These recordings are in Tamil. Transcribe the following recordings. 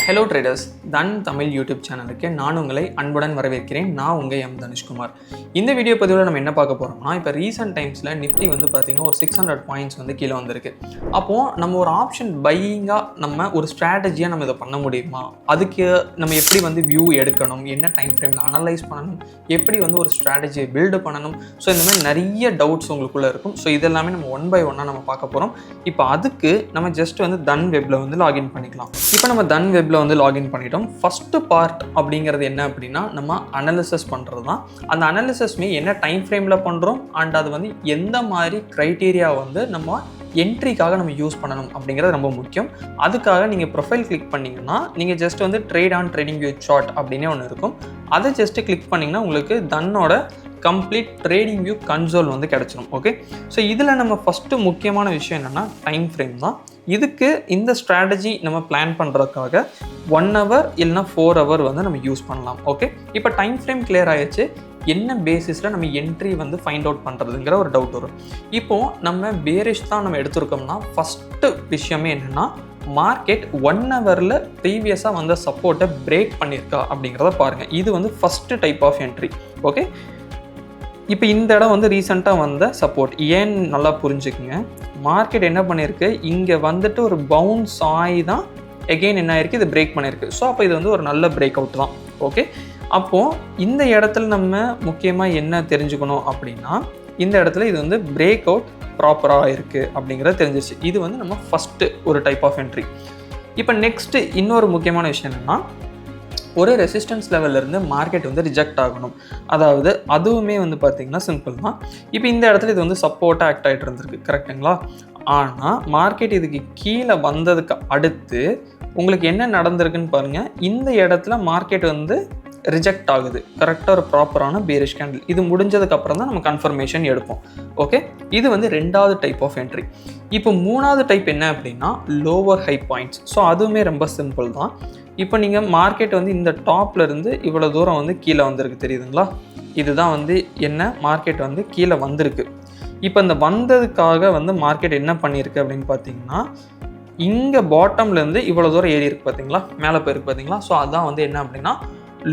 ஹலோ ட்ரேடர்ஸ், தன் தமிழ் யூடியூப் சேனலுக்கு நான் உங்களை அன்புடன் வரவேற்கிறேன். நான் உங்கள் எம் தனுஷ்குமார். இந்த வீடியோ பதிவில் நம்ம என்ன பார்க்க போகிறோம்னா, இப்போ ரீசெண்ட் டைம்ஸில் நிஃப்டி வந்து பார்த்திங்கன்னா ஒரு 600 பாயிண்ட்ஸ் வந்து கீழே வந்திருக்கு. அப்போது நம்ம ஒரு ஆப்ஷன் பையிங்காக நம்ம ஒரு ஸ்ட்ராட்டஜியாக நம்ம இதை பண்ண முடியுமா, அதுக்கு நம்ம எப்படி வந்து வியூ எடுக்கணும், என்ன டைம் ஃப்ரேமில் அனலைஸ் பண்ணணும், எப்படி வந்து ஒரு ஸ்ட்ராட்டஜியை பில்டு பண்ணணும், ஸோ இந்த மாதிரி நிறைய டவுட்ஸ் உங்களுக்குள்ளே இருக்கும். ஸோ இதெல்லாமே நம்ம ஒன் பை ஒன்னாக நம்ம பார்க்க போகிறோம். இப்போ அதுக்கு நம்ம ஜஸ்ட் வந்து தன் வெப்பில் வந்து லாகின் பண்ணிக்கலாம். இப்போ நம்ம தன் வெப்பில் வந்து லாகின் பண்ணிட்டோம். ஃபஸ்ட்டு பார்ட் அப்படிங்கிறது என்ன அப்படின்னா, நம்ம அனாலிசிஸ் பண்ணுறது தான். அந்த அனாலிசிஸ்மே என்ன டைம் ஃப்ரேமில் பண்ணுறோம் அண்ட் அது வந்து எந்த மாதிரி க்ரைட்டீரியா வந்து நம்ம என்ட்ரிக்காக நம்ம யூஸ் பண்ணணும் அப்படிங்கிறது ரொம்ப முக்கியம். அதுக்காக நீங்கள் ப்ரொஃபைல் கிளிக் பண்ணிங்கன்னா நீங்கள் ஜஸ்ட் வந்து trade on trading view chart அப்படின்னே ஒன்று இருக்கும். அதை ஜஸ்ட்டு கிளிக் பண்ணிங்கன்னா உங்களுக்கு தன்னோட கம்ப்ளீட் ட்ரேடிங் வியூ கன்சோல் வந்து கிடச்சிடும். ஓகே, ஸோ இதில் நம்ம ஃபஸ்ட்டு முக்கியமான விஷயம் என்னென்னா டைம் ஃப்ரேம் தான். இதுக்கு இந்த ஸ்ட்ராட்டஜி நம்ம பிளான் பண்ணுறதுக்காக 1 hour இல்லைனா 4 hour வந்து நம்ம யூஸ் பண்ணலாம். ஓகே, இப்போ டைம் ஃப்ரேம் கிளியர் ஆகிடுச்சு. என்ன பேசிஸில் நம்ம என்ட்ரி வந்து ஃபைண்ட் அவுட் பண்ணுறதுங்கிற ஒரு டவுட் வரும். இப்போது நம்ம பேரிஷ் தான் நம்ம எடுத்துருக்கோம்னா ஃபஸ்ட்டு விஷயமே என்னென்னா, மார்க்கெட் 1 hourல ப்ரீவியஸாக வந்த சப்போர்ட்டை பிரேக் பண்ணியிருக்கா அப்படிங்கிறத பாருங்கள். இது வந்து first type of entry. Okay, இப்போ இந்த இடம் வந்து ரீசெண்டாக வந்த சப்போர்ட். ஏன் நல்லா புரிஞ்சுக்குங்க. மார்க்கெட் என்ன பண்ணியிருக்கு, இங்கே வந்துட்டு ஒரு பவுன்ஸ் ஆகி தான் எகெயின் என்ன ஆயிருக்கு, இது பிரேக் பண்ணியிருக்கு. ஸோ அப்போ இது வந்து ஒரு நல்ல பிரேக் அவுட் தான். ஓகே, அப்போது இந்த இடத்துல நம்ம முக்கியமாக என்ன தெரிஞ்சுக்கணும் அப்படின்னா, இந்த இடத்துல இது வந்து பிரேக் அவுட் ப்ராப்பராக இருக்குது அப்படிங்கிறது தெரிஞ்சிச்சு. இது வந்து நம்ம ஃபஸ்ட்டு ஒரு டைப் ஆஃப் என்ட்ரி. இப்போ நெக்ஸ்ட்டு இன்னொரு முக்கியமான விஷயம் என்னென்னா, ஒரு ரெசிஸ்டன்ஸ் லெவல்லேருந்து மார்க்கெட் வந்து ரிஜெக்ட் ஆகணும். அதாவது அதுவுமே வந்து பார்த்திங்கன்னா சிம்பிள் தான். இப்போ இந்த இடத்துல இது வந்து சப்போர்ட்டாக ஆக்ட் ஆகிட்டு இருந்திருக்கு, கரெக்டுங்களா? ஆனால் மார்க்கெட் இதுக்கு கீழே வந்ததுக்கு அடுத்து உங்களுக்கு என்ன நடந்திருக்குன்னு பாருங்கள். இந்த இடத்துல மார்க்கெட் வந்து ரிஜெக்ட் ஆகுது. கரெக்டாக ஒரு ப்ராப்பரான பேரிஷ் கேண்டில். இது முடிஞ்சதுக்கப்புறம் தான் நம்ம கன்ஃபர்மேஷன் எடுப்போம். ஓகே, இது வந்து 2வது டைப் ஆஃப் என்ட்ரி. இப்போ 3வது டைப் என்ன அப்படின்னா, லோவர் ஹை பாயிண்ட்ஸ். ஸோ அதுவுமே ரொம்ப சிம்பிள் தான். இப்போ நீங்கள் மார்க்கெட் வந்து இந்த டாப்ல இருந்து இவ்வளோ தூரம் வந்து கீழே வந்திருக்கு, தெரியுதுங்களா? இதுதான் வந்து என்ன, மார்க்கெட் வந்து கீழே வந்திருக்கு. இப்போ இந்த வந்ததுக்காக வந்து மார்க்கெட் என்ன பண்ணியிருக்கு அப்படின்னு பார்த்தீங்கன்னா, இங்கே பாட்டம்லேருந்து இவ்வளோ தூரம் ஏறி இருக்குது பார்த்தீங்களா, மேலே போயிருக்கு பார்த்தீங்களா? ஸோ அதுதான் வந்து என்ன அப்படின்னா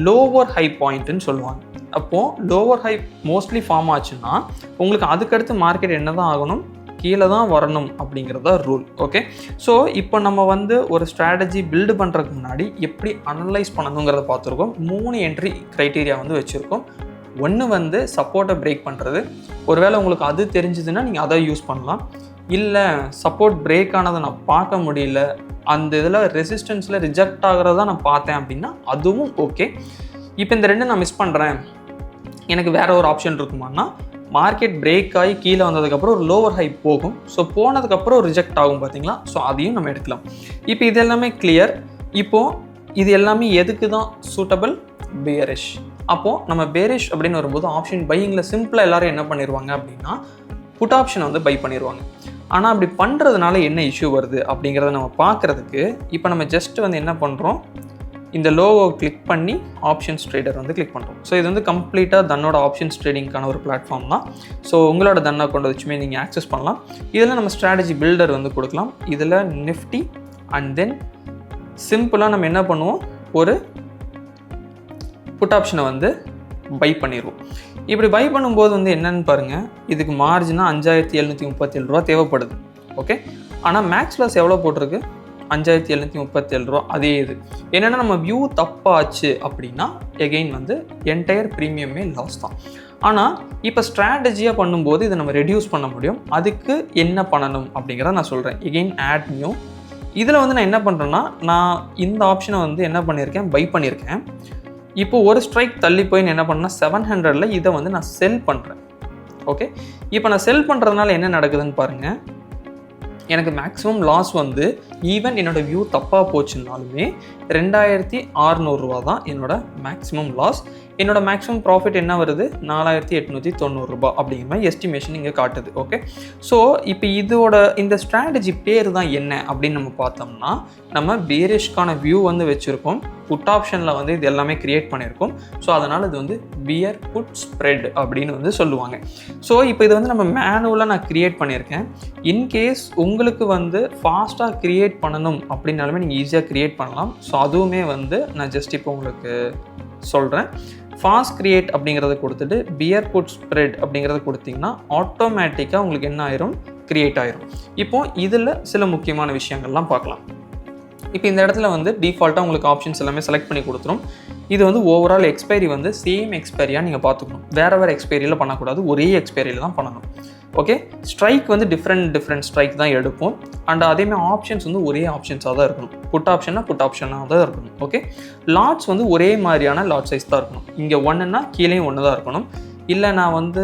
லோவர் ஹை பாயிண்ட்டுன்னு சொல்லுவாங்க. அப்போது லோவர் ஹை மோஸ்ட்லி ஃபார்ம் ஆச்சுன்னா உங்களுக்கு அதுக்கடுத்து மார்க்கெட் என்ன தான் ஆகணும், கீழே தான் வரணும் அப்படிங்கிறதா ரூல். ஓகே, ஸோ இப்போ நம்ம வந்து ஒரு ஸ்ட்ராட்டஜி பில்டு பண்ணுறதுக்கு முன்னாடி எப்படி அனலைஸ் பண்ணணுங்கிறத பார்த்துருக்கோம். 3 என்ட்ரி க்ரைட்டீரியா வந்து வச்சுருக்கோம். ஒன்று வந்து சப்போர்ட்டை பிரேக் பண்ணுறது. ஒருவேளை உங்களுக்கு அது தெரிஞ்சதுன்னா நீங்கள் அதை யூஸ் பண்ணலாம். இல்லை சப்போர்ட் பிரேக் ஆனதை நான் பார்க்க முடியல, அந்த இதில் ரெசிஸ்டன்ஸில் ரிஜெக்ட் ஆகிறதா நான் பார்த்தேன் அப்படின்னா அதுவும் ஓகே. இப்போ இந்த 2 நான் மிஸ் பண்ணுறேன், எனக்கு வேறு ஒரு ஆப்ஷன் இருக்குமானா, மார்க்கெட் பிரேக் ஆகி கீழே வந்ததுக்கப்புறம் ஒரு லோவர் ஹை போகும். ஸோ போனதுக்கப்புறம் ரிஜெக்ட் ஆகும் பார்த்தீங்களா? ஸோ அதையும் நம்ம எடுக்கலாம். இப்போ இது எல்லாமே கிளியர். இப்போது இது எல்லாமே எதுக்கு தான் சூட்டபிள், பேரிஷ். அப்போது நம்ம பேரிஷ் அப்படின்னு வரும்போது ஆப்ஷன் பையிங்கில் சிம்பிளாக எல்லோரும் என்ன பண்ணிடுவாங்க அப்படின்னா, புட் ஆப்ஷனை வந்து பை பண்ணிடுவாங்க. ஆனால் அப்படி பண்ணுறதுனால என்ன இஷ்யூ வருது அப்படிங்கிறத நம்ம பார்க்குறதுக்கு இப்போ நம்ம ஜஸ்ட் வந்து என்ன பண்ணுறோம், இந்த லோகோ கிளிக் பண்ணி ஆப்ஷன்ஸ் ட்ரேடர் வந்து கிளிக் பண்ணுறோம். ஸோ இது வந்து கம்ப்ளீட்டாக தன்னோட ஆப்ஷன்ஸ் ட்ரேடிங்கான ஒரு பிளாட்ஃபார்ம் தான். ஸோ உங்களோட தன் அக்கௌண்ட் வச்சுமே நீங்கள் ஆக்சஸ் பண்ணலாம். இதில் நம்ம ஸ்ட்ராட்டஜி பில்டர் வந்து கொடுக்கலாம். இதில் நிஃப்டி அண்ட் தென் சிம்பிளாக நம்ம என்ன பண்ணுவோம், ஒரு புட் ஆப்ஷனை வந்து பை பண்ணிடுவோம். இப்படி பை பண்ணும்போது வந்து என்னென்னு பாருங்கள், இதுக்கு மார்ஜினாக 5737 ரூபா தேவைப்படுது. ஓகே, ஆனால் மேக்ஸ் லாஸ் எவ்வளோ போட்டிருக்கு, 5737 ரூபா. அதே இது என்னென்னா நம்ம வியூ தப்பாச்சு அப்படின்னா எகெயின் வந்து என்டையர் ப்ரீமியமே லாஸ் தான். ஆனால் இப்போ ஸ்ட்ராட்டஜியாக பண்ணும்போது இதை நம்ம ரெடியூஸ் பண்ண முடியும். அதுக்கு என்ன பண்ணணும் அப்படிங்கிறத நான் சொல்கிறேன். Again add new. இதில் வந்து நான் என்ன பண்ணுறேன்னா, நான் இந்த ஆப்ஷனை வந்து என்ன பண்ணியிருக்கேன், பை பண்ணியிருக்கேன். இப்போ ஒரு ஸ்ட்ரைக் தள்ளி போய் என்ன பண்ணால் 700ல் இதை வந்து நான் செல் பண்ணுறேன். ஓகே, இப்போ நான் செல் பண்ணுறதுனால என்ன நடக்குதுன்னு பாருங்கள். எனக்கு மேக்ஸிமம் லாஸ் வந்து ஈவன் என்னோடய வியூ தப்பாக போச்சுன்னாலுமே 2600 ரூபா தான் என்னோடய மேக்ஸிமம் லாஸ். என்னோட மேக்ஸிமம் ப்ராஃபிட் என்ன வருது 4890 ரூபாய் அப்படிங்கிற மாதிரி எஸ்டிமேஷன் இங்கே காட்டுது. ஓகே, ஸோ இப்போ இதோட இந்த ஸ்ட்ராட்டஜி பேர் தான் என்ன அப்படின்னு நம்ம பார்த்தோம்னா, நம்ம பேரிஷ்கான வியூ வந்து வச்சுருக்கோம், புட் ஆப்ஷனில் வந்து இது எல்லாமே க்ரியேட் பண்ணியிருக்கோம். ஸோ அதனால் இது வந்து பியர் புட் ஸ்ப்ரெட் அப்படின்னு வந்து சொல்லுவாங்க. ஸோ இப்போ இது வந்து நம்ம மேனுவலாக நான் க்ரியேட் பண்ணியிருக்கேன். இன்கேஸ் உங்களுக்கு வந்து ஃபாஸ்ட்டாக க்ரியேட் பண்ணணும் அப்படின்னாலுமே நீங்கள் ஈஸியாக க்ரியேட் பண்ணலாம். ஸோ அதுவுமே வந்து நான் ஜஸ்ட் இப்போ உங்களுக்கு சொல்கிறேன். ஃபாஸ்ட் க்ரியேட் அப்படிங்கிறத கொடுத்துட்டு பியர் புட் ஸ்ப்ரெட் அப்படிங்கிறத கொடுத்தீங்கன்னா ஆட்டோமேட்டிக்காக உங்களுக்கு என்ன ஆயிரும், க்ரியேட் ஆயிரும். இப்போது இதில் சில முக்கியமான விஷயங்கள்லாம் பார்க்கலாம். இப்போ இந்த இடத்துல வந்து டிஃபால்ட்டாக உங்களுக்கு ஆப்ஷன்ஸ் எல்லாமே செலக்ட் பண்ணி கொடுத்துரும். இது வந்து ஓவரால் எக்ஸ்பைரி வந்து சேம் எக்ஸ்பைரியாக நீங்கள் பார்த்துக்கணும். வேறு எக்ஸ்பைரியில் பண்ணக்கூடாது, ஒரே எக்ஸ்பைரியில் தான் பண்ணணும். ஓகே, ஸ்ட்ரைக் வந்து டிஃப்ரெண்ட் ஸ்ட்ரைக் தான் எடுப்போம். அண்ட் அதேமாதிரி ஆப்ஷன்ஸ் வந்து ஒரே ஆப்ஷன்ஸாக தான் இருக்கணும். புட் ஆப்ஷனாக புட் ஆப்ஷனாக தான் இருக்கணும். ஓகே, லாட்ஸ் வந்து ஒரே மாதிரியான லாட் சைஸ் தான் இருக்கணும். இங்கே 1ன்னா கீழேயும் 1 தான் இருக்கணும். இல்லை நான் வந்து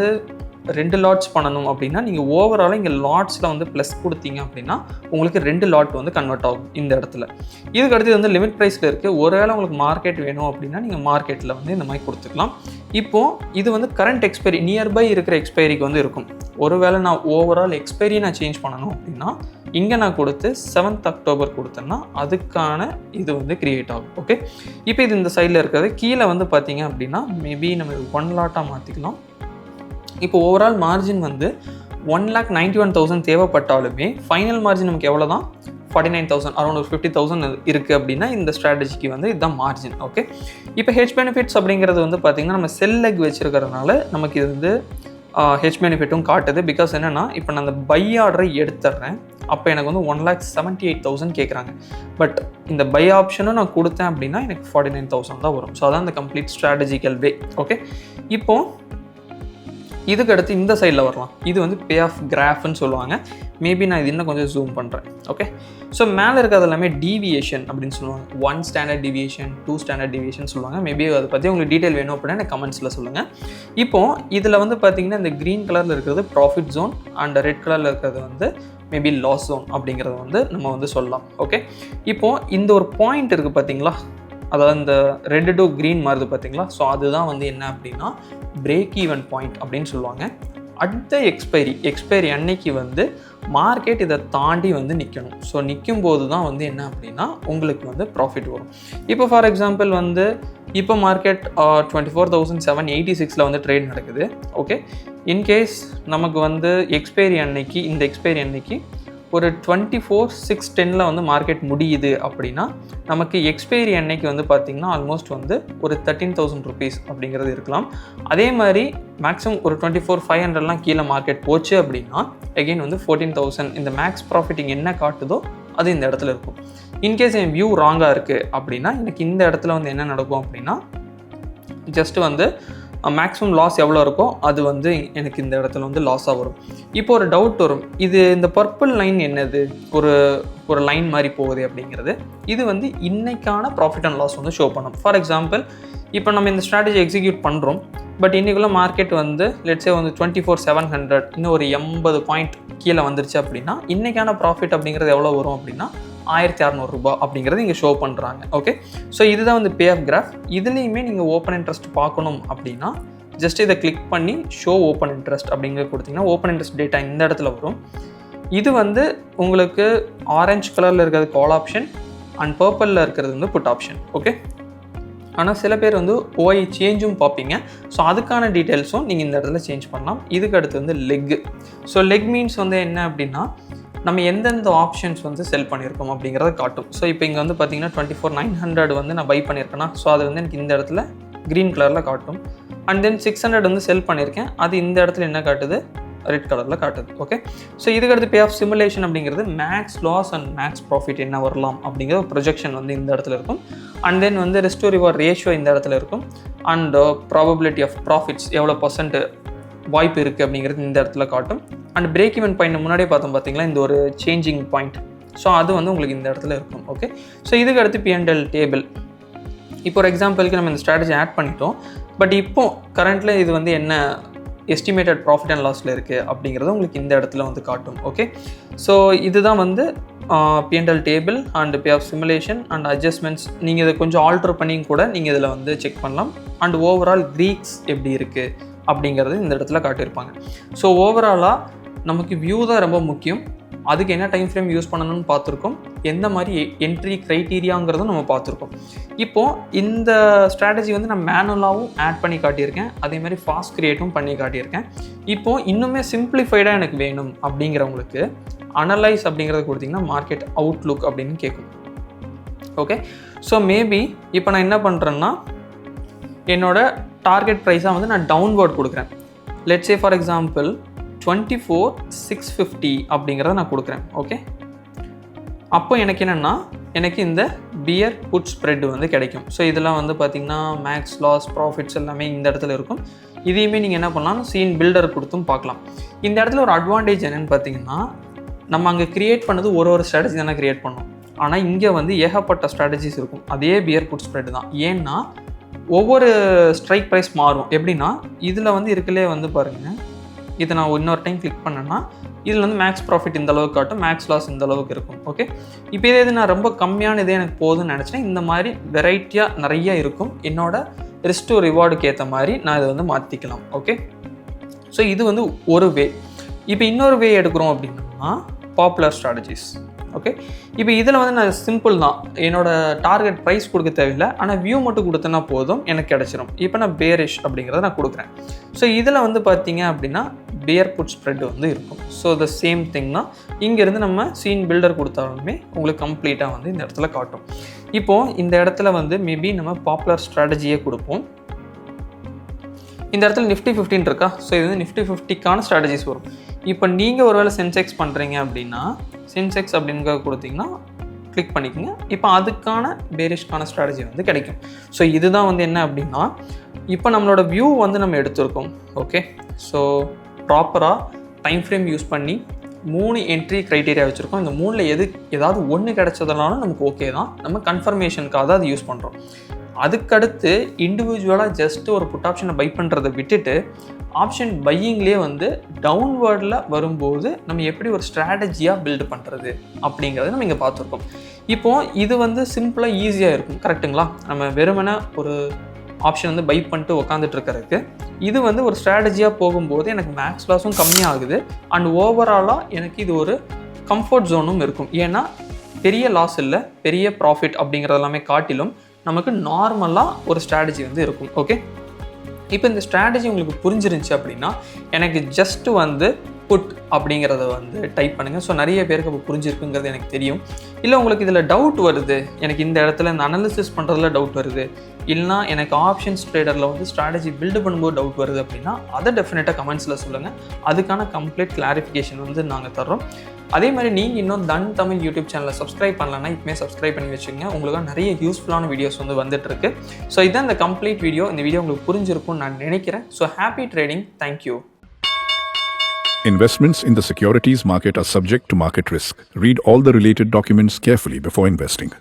2 லாட்ஸ் பண்ணணும் அப்படின்னா நீங்கள் ஓவராலாக இங்கே லாட்ஸில் வந்து ப்ளஸ் கொடுத்தீங்க அப்படின்னா உங்களுக்கு 2 லாட் வந்து கன்வெர்ட் ஆகும் இந்த இடத்துல. இதுக்கு அடுத்து வந்து லிமிட் ப்ரைஸில் இருக்குது. ஒருவேளை உங்களுக்கு மார்க்கெட் வேணும் அப்படின்னா நீங்கள் மார்க்கெட்டில் வந்து இந்த மாதிரி கொடுத்துக்கலாம். இப்போது இது வந்து கரண்ட் எக்ஸ்பைரி நியர்பை இருக்கிற எக்ஸ்பைரிக்கு வந்து இருக்கும். ஒருவேளை நான் ஓவரால் எக்ஸ்பைரி நான் சேஞ்ச் பண்ணணும் அப்படின்னா இங்கே நான் கொடுத்து 7th அக்டோபர் கொடுத்தேன்னா அதுக்கான இது வந்து க்ரியேட் ஆகும். ஓகே, இப்போ இது இந்த சைடில் இருக்கிறது கீழே வந்து பார்த்தீங்க அப்படின்னா மேபி நம்ம 1 லாட்டாக மாற்றிக்கலாம். இப்போ ஓவரால் மார்ஜின் வந்து 1,91,000 தேவைப்பட்டாலுமே ஃபைனல் மார்ஜின் நமக்கு எவ்வளோ தான், 49,000, அரௌண்ட் ஒரு 50,000 இருக்குது அப்படின்னா இந்த ஸ்ட்ராட்டஜிக்கு வந்து இதுதான் மார்ஜின். ஓகே, இப்போ ஹெச் பெனிஃபிட்ஸ் அப்படிங்கிறது வந்து பார்த்திங்கன்னா நம்ம செல் லெக் வச்சுருக்கிறதுனால நமக்கு இது வந்து ஹெச் பெனிஃபிட்டும் காட்டுது. பிகாஸ் என்னென்னா இப்போ நான் அந்த பை ஆர்டரை எடுத்துடுறேன், அப்போ எனக்கு வந்து 1,78,000 கேட்குறாங்க. பட் இந்த பை ஆப்ஷனும் நான் கொடுத்தேன் அப்படின்னா எனக்கு 49,000 தான் வரும். ஸோ அதான் இந்த கம்ப்ளீட் ஸ்ட்ராட்டஜிக்கல் வே. ஓகே, இப்போது இதுக்கு அடுத்து இந்த சைடில் வரலாம். இது வந்து பே ஆஃப் கிராஃப்னு சொல்லுவாங்க. மேபி நான் இது இன்னும் கொஞ்சம் ஜூம் பண்ணுறேன். ஓகே, ஸோ மேலே இருக்கிறது எல்லாமே டீவியேஷன் அப்படின்னு சொல்லுவாங்க. 1 ஸ்டாண்டர்ட் டிவியேஷன், 2 ஸ்டாண்டர்ட் டிவியேஷன் சொல்லுவாங்க. மேபி அதை பற்றி உங்களுக்கு டீட்டெயில் வேணும் அப்படின்னா எனக்கு கமெண்ட்ஸில் சொல்லுங்கள். இப்போது இதில் வந்து பார்த்திங்கன்னா இந்த க்ரீன் கலரில் இருக்கிறது ப்ராஃபிட் ஜோன் அண்ட் ரெட் கலரில் இருக்கிறது வந்து மேபி லாஸ் ஜோன் அப்படிங்கிறத வந்து நம்ம வந்து சொல்லலாம். ஓகே, இப்போது இந்த ஒரு பாயிண்ட் இருக்குது பார்த்தீங்களா, அதாவது இந்த ரெட் டு க்ரீன் மாறுது பார்த்தீங்களா. ஸோ அதுதான் வந்து என்ன அப்படின்னா பிரேக் ஈவன் பாயிண்ட் அப்படின்னு சொல்லுவாங்க. அடுத்த எக்ஸ்பைரி அன்னைக்கு வந்து மார்க்கெட் இதை தாண்டி வந்து நிற்கணும். ஸோ நிற்கும் போது தான் வந்து என்ன அப்படின்னா உங்களுக்கு வந்து ப்ராஃபிட் வரும். இப்போ ஃபார் எக்ஸாம்பிள் வந்து இப்போ மார்க்கெட் 24,786 வந்து ட்ரேட் நடக்குது. ஓகே, இன்கேஸ் நமக்கு வந்து இந்த எக்ஸ்பைரி அன்னைக்கு ஒரு 24,610 வந்து மார்க்கெட் முடியுது அப்படின்னா நமக்கு எக்ஸ்பைரி அன்னைக்கு வந்து பார்த்திங்கன்னா ஆல்மோஸ்ட் வந்து ஒரு 13,000 rupees அப்படிங்கிறது இருக்கலாம். அதே மாதிரி மேக்ஸிமம் ஒரு 24,500 கீழே மார்க்கெட் போச்சு அப்படின்னா அகெயின் வந்து 14,000 இந்த மேக்ஸ் ப்ராஃபிட் இங்கே என்ன காட்டுதோ அது இந்த இடத்துல இருக்கும். இன்கேஸ் என் வியூ ராங்காக இருக்குது அப்படின்னா எனக்கு இந்த இடத்துல வந்து என்ன நடக்கும் அப்படின்னா ஜஸ்ட் வந்து மேக்ஸிமம் லாஸ் எவ்வளோ இருக்கோ அது வந்து எனக்கு இந்த இடத்துல வந்து லாஸாக வரும். இப்போ ஒரு டவுட் வரும், இது இந்த பர்பிள் லைன் என்னது, ஒரு லைன் மாதிரி போகுது அப்படிங்கிறது. இது வந்து இன்னைக்கான ப்ராஃபிட் அண்ட் லாஸ் வந்து ஷோ பண்ணும். ஃபார் எக்ஸாம்பிள் இப்போ நம்ம இந்த ஸ்ட்ராட்டஜி எக்ஸிக்யூட் பண்ணுறோம், பட் இன்றைக்குள்ள மார்க்கெட் வந்து லெட்ஸே வந்து 24,700 இன்னும் ஒரு 80 பாயிண்ட் கீழே வந்துருச்சு அப்படின்னா இன்றைக்கான ப்ராஃபிட் அப்படிங்கிறது எவ்வளோ வரும் அப்படின்னா 1,600 ரூபாய் அப்படிங்கிறது இங்கே ஷோ பண்ணுறாங்க. ஓகே, ஸோ இதுதான் வந்து பே ஆஃப் கிராஃப். இதுலேயுமே நீங்கள் ஓப்பன் இன்ட்ரெஸ்ட் பார்க்கணும் அப்படின்னா ஜஸ்ட் இதை கிளிக் பண்ணி ஷோ ஓப்பன் இன்ட்ரெஸ்ட் அப்படிங்கிறது கொடுத்தீங்கன்னா ஓப்பன் இன்ட்ரெஸ்ட் டேட்டா இந்த இடத்துல வரும். இது வந்து உங்களுக்கு ஆரஞ்சு கலரில் இருக்கிறது கால் ஆப்ஷன் அண்ட் பர்பிளில் இருக்கிறது வந்து புட் ஆப்ஷன். ஓகே, ஆனால் சில பேர் வந்து ஓஐ சேஞ்சும் பார்ப்பீங்க. ஸோ அதுக்கான டீட்டெயில்ஸும் நீங்கள் இந்த இடத்துல சேஞ்ச் பண்ணலாம். இதுக்கு அடுத்து வந்து லெக். ஸோ லெக் மீன்ஸ் வந்து என்ன அப்படின்னா நம்ம எந்தெந்த ஆப்ஷன்ஸ் வந்து செல் பண்ணியிருக்கோம் அப்படிங்கிறத காட்டும். ஸோ இப்போ இங்கே வந்து பார்த்தீங்கன்னா 24,900 வந்து நான் பை பண்ணியிருக்கேன்னா ஸோ அது வந்து எனக்கு இந்த இடத்துல க்ரீன் கலரில் காட்டும். அண்ட் தென் 600 வந்து செல் பண்ணியிருக்கேன், அது இந்த இடத்துல என்ன காட்டுது, ரெட் கலரில் காட்டுது. ஓகே, ஸோ இதுக்கடுத்து பே ஆஃப் சிமுலேஷன் அப்படிங்கிறது max loss and max profit என்ன வரலாம் அப்படிங்கிற ப்ரொஜெக்ஷன் வந்து இந்த இடத்துல இருக்கும். அண்ட் தென் வந்து ரெஸ்ட் டு ரிவார்ட் ரேஷியோ இந்த இடத்துல இருக்கும். அண்ட் ப்ராபபிலிட்டி ஆஃப் ப்ராஃபிட்ஸ் எவ்வளோ % வாய்ப்பு இருக்குது அப்படிங்கிறது இந்த இடத்துல காட்டும். அண்ட் பிரேக் ஈவன் பாயிண்ட் முன்னாடியே பார்த்தோம் பார்த்தீங்களா, இந்த ஒரு சேஞ்சிங் பாயிண்ட். ஸோ அது வந்து உங்களுக்கு இந்த இடத்துல இருக்கும். ஓகே, ஸோ இதுக்கு அடுத்து P&L டேபிள். இப்போ ஒரு எக்ஸாம்பிளுக்கு நம்ம இந்த ஸ்ட்ராட்டஜி ஆட் பண்ணிட்டோம், பட் இப்போ கரண்ட்டில் இது வந்து என்ன எஸ்டிமேட்டட் ப்ராஃபிட் அண்ட் லாஸில் இருக்குது அப்படிங்கிறத உங்களுக்கு இந்த இடத்துல வந்து காட்டும். ஓகே, ஸோ இதுதான் வந்து P&L table and pay off simulation and adjustments நீங்கள் இதை கொஞ்சம் ஆல்டர் பண்ணி கூட நீங்கள் இதில் வந்து செக் பண்ணலாம். அண்ட் ஓவரால் க்ரீக்ஸ் எப்படி இருக்குது அப்படிங்கிறது இந்த இடத்துல காட்டியிருப்பாங்க. ஸோ ஓவராலாக நமக்கு வியூ தான் ரொம்ப முக்கியம். அதுக்கு என்ன டைம் ஃப்ரேம் யூஸ் பண்ணணும்னு பார்த்துருக்கோம், எந்த மாதிரி என்ட்ரி க்ரைட்டீரியாங்கிறதும் நம்ம பார்த்துருக்கோம். இப்போது இந்த ஸ்ட்ராட்டஜி வந்து நான் மேனுவலாகவும் ஆட் பண்ணி காட்டியிருக்கேன், அதே மாதிரி ஃபாஸ்ட் க்ரியேட்டும் பண்ணி காட்டியிருக்கேன். இப்போது இன்னுமே சிம்பிளிஃபைடாக எனக்கு வேணும் அப்படிங்கிறவங்களுக்கு அனலைஸ் அப்படிங்கிறத கொடுத்திங்கன்னா மார்க்கெட் அவுட்லுக் அப்படின்னு கேட்கும். ஓகே, ஸோ மேபி இப்போ நான் என்ன பண்ணுறேன்னா என்னோட டார்கெட் ப்ரைஸாக வந்து நான் டவுன்வர்ட் கொடுக்குறேன். லெட்ஸ் சே ஃபார் எக்ஸாம்பிள் 24,650 அப்படிங்கிறத நான் கொடுக்குறேன். ஓகே, அப்போ எனக்கு என்னென்னா எனக்கு இந்த பியர் புட் ஸ்ப்ரெட் வந்து கிடைக்கும். ஸோ இதெல்லாம் வந்து பார்த்திங்கன்னா மேக்ஸ் லாஸ் ப்ராஃபிட்ஸ் எல்லாமே இந்த இடத்துல இருக்கும். இதையுமே நீங்கள் என்ன பண்ணலாம், சீன் பில்டர் கொடுத்தும் பார்க்கலாம். இந்த இடத்துல ஒரு அட்வான்டேஜ் என்னென்னு பார்த்தீங்கன்னா நம்ம அங்கே க்ரியேட் பண்ணது ஒரு ஸ்ட்ராட்டஜி தானே க்ரியேட் பண்ணோம். ஆனால் இங்கே வந்து ஏகப்பட்ட ஸ்ட்ராட்டஜிஸ் இருக்கும். அதே பியர் புட் ஸ்ப்ரெட் தான். ஏன்னா ஒவ்வொரு ஸ்ட்ரைக் ப்ரைஸ் மாறும். எப்படின்னா இதில் வந்து இருக்கலே வந்து பாருங்கள், இதை நான் இன்னொரு டைம் கிளிக் பண்ணேன்னா இதில் வந்து மேக்ஸ் ப்ராஃபிட் இந்த அளவுக்கு காட்டும், மேக்ஸ் லாஸ் இந்த அளவுக்கு இருக்கும். ஓகே, இப்போ இதே இது நான் ரொம்ப கம்மியான இதே எனக்கு போதும்னு நினச்சேன், இந்த மாதிரி வெரைட்டியாக நிறைய இருக்கும். என்னோட ரிஸ்க் டு ரிவார்டுக்கு ஏற்ற மாதிரி நான் இதை வந்து மாற்றிக்கலாம். ஓகே, ஸோ இது வந்து ஒரு வே. இப்போ இன்னொரு வே எடுக்கிறோம் அப்படின்னா பாப்புலர் ஸ்ட்ராட்டஜிஸ். ஓகே, இப்போ இதில் வந்து நான் சிம்பிள் தான், என்னோடய டார்கெட் ப்ரைஸ் கொடுக்க தேவையில்லை, ஆனால் வியூ மட்டும் கொடுத்தனா போதும், எனக்கு கிடச்சிரும். இப்போ நான் பேரிஷ் அப்படிங்கிறத நான் கொடுக்குறேன். ஸோ இதில் வந்து பார்த்தீங்க அப்படின்னா பியர் புட் ஸ்ப்ரெட் வந்து இருக்கும். ஸோ த சேம் திங் தான். இங்கேருந்து நம்ம சீன் பில்டர் கொடுத்தாலுமே உங்களுக்கு கம்ப்ளீட்டாக வந்து இந்த இடத்துல காட்டும். இப்போது இந்த இடத்துல வந்து மேபி நம்ம பாப்புலர் ஸ்ட்ராட்டஜியே கொடுப்போம். இந்த இடத்துல நிஃப்டி 15 இருக்கா, ஸோ இது வந்து நிஃப்டி 50க்கான ஸ்ட்ராட்டஜிஸ் வரும். இப்போ நீங்கள் ஒரு வேளை சென்செக்ஸ் பண்ணுறீங்க அப்படின்னா சென்செக்ஸ் அப்படிங்கிற கொடுத்தீங்கன்னா கிளிக் பண்ணிக்கோங்க. இப்போ அதுக்கான பேரிஷ்கான ஸ்ட்ராட்டஜி வந்து கிடைக்கும். ஸோ இதுதான் வந்து என்ன அப்படின்னா இப்போ நம்மளோட வியூ வந்து நம்ம எடுத்திருக்கோம். ஓகே, ஸோ ப்ராப்பராக டைம் ஃப்ரேம் யூஸ் பண்ணி 3 என்ட்ரி க்ரைட்டீரியா வச்சுருக்கோம். இந்த 3ல் ஏதாவது ஒன்று கிடைச்சதுனாலும் நமக்கு ஓகே தான், நம்ம கன்ஃபர்மேஷனுக்காக தான் அது யூஸ் பண்ணுறோம். அதுக்கடுத்து இண்டிவிஜுவலாக ஜஸ்ட் ஒரு புட் ஆப்ஷனை பை பண்ணுறதை விட்டுட்டு ஆப்ஷன் பையிங்லேயே வந்து டவுன்வேர்டில் வரும்போது நம்ம எப்படி ஒரு ஸ்ட்ராட்டஜியாக பில்டு பண்ணுறது அப்படிங்கிறத நம்ம இங்கே பார்த்துருக்கோம். இப்போது இது வந்து சிம்பிளாக ஈஸியாக இருக்கும், கரெக்டுங்களா? நம்ம வெறுமனே ஒரு ஆப்ஷன் வந்து பை பண்ணிட்டு உக்காந்துட்டு இருக்கிறதுக்கு இது வந்து ஒரு ஸ்ட்ராட்டஜியாக போகும்போது எனக்கு மேக்ஸ் லாஸும் கம்மியாகுது அண்ட் ஓவராலாக எனக்கு இது ஒரு கம்ஃபர்ட் ஜோனும் இருக்கும். ஏன்னா பெரிய லாஸ் இல்லை, பெரிய ப்ராஃபிட் அப்படிங்கிறது எல்லாமே காட்டிலும் நமக்கு நார்மலாக ஒரு ஸ்ட்ராட்டஜி வந்து இருக்கும். ஓகே, இப்போ இந்த ஸ்ட்ராட்டஜி உங்களுக்கு புரிஞ்சிருந்துச்சு அப்படின்னா எனக்கு ஜஸ்ட் வந்து புட் அப்படிங்கிறத வந்து டைப் பண்ணுங்கள். ஸோ நிறைய பேருக்கு இப்போ புரிஞ்சிருக்குங்கிறது எனக்கு தெரியும். இல்லை உங்களுக்கு இதில் டவுட் வருது, எனக்கு இந்த இடத்துல இந்த அனாலிசிஸ் பண்ணுறதுல டவுட் வருது, இல்லைனா எனக்கு ஆப்ஷன்ஸ் ட்ரேடரில் வந்து ஸ்ட்ராட்டஜி பில்டு பண்ணும்போது டவுட் வருது அப்படின்னா அதை டெஃபினட்டாக கமெண்ட்ஸில் சொல்லுங்கள். அதுக்கான கம்ப்ளீட் கிளாரிஃபிகேஷன் வந்து நாங்கள் தர்றோம். அதே மாதிரி நீங்கள் இன்னும் தன் தமிழ் யூடியூப் சேனலை சப்ஸ்கிரைப் பண்ணலன்னா இப்போமே சப்ஸ்கிரைப் பண்ணி வச்சுங்க. உங்களுக்கு நிறைய யூஸ்ஃபுல்லான வீடியோஸ் வந்து வந்துட்டுருக்கு. ஸோ இதான் இந்த கம்ப்ளீட் வீடியோ. இந்த வீடியோ உங்களுக்கு புரிஞ்சிருக்கும்னு நான் நினைக்கிறேன். So happy trading. Thank you. Investments in the securities market are subject to market risk. Read all the related documents carefully before investing.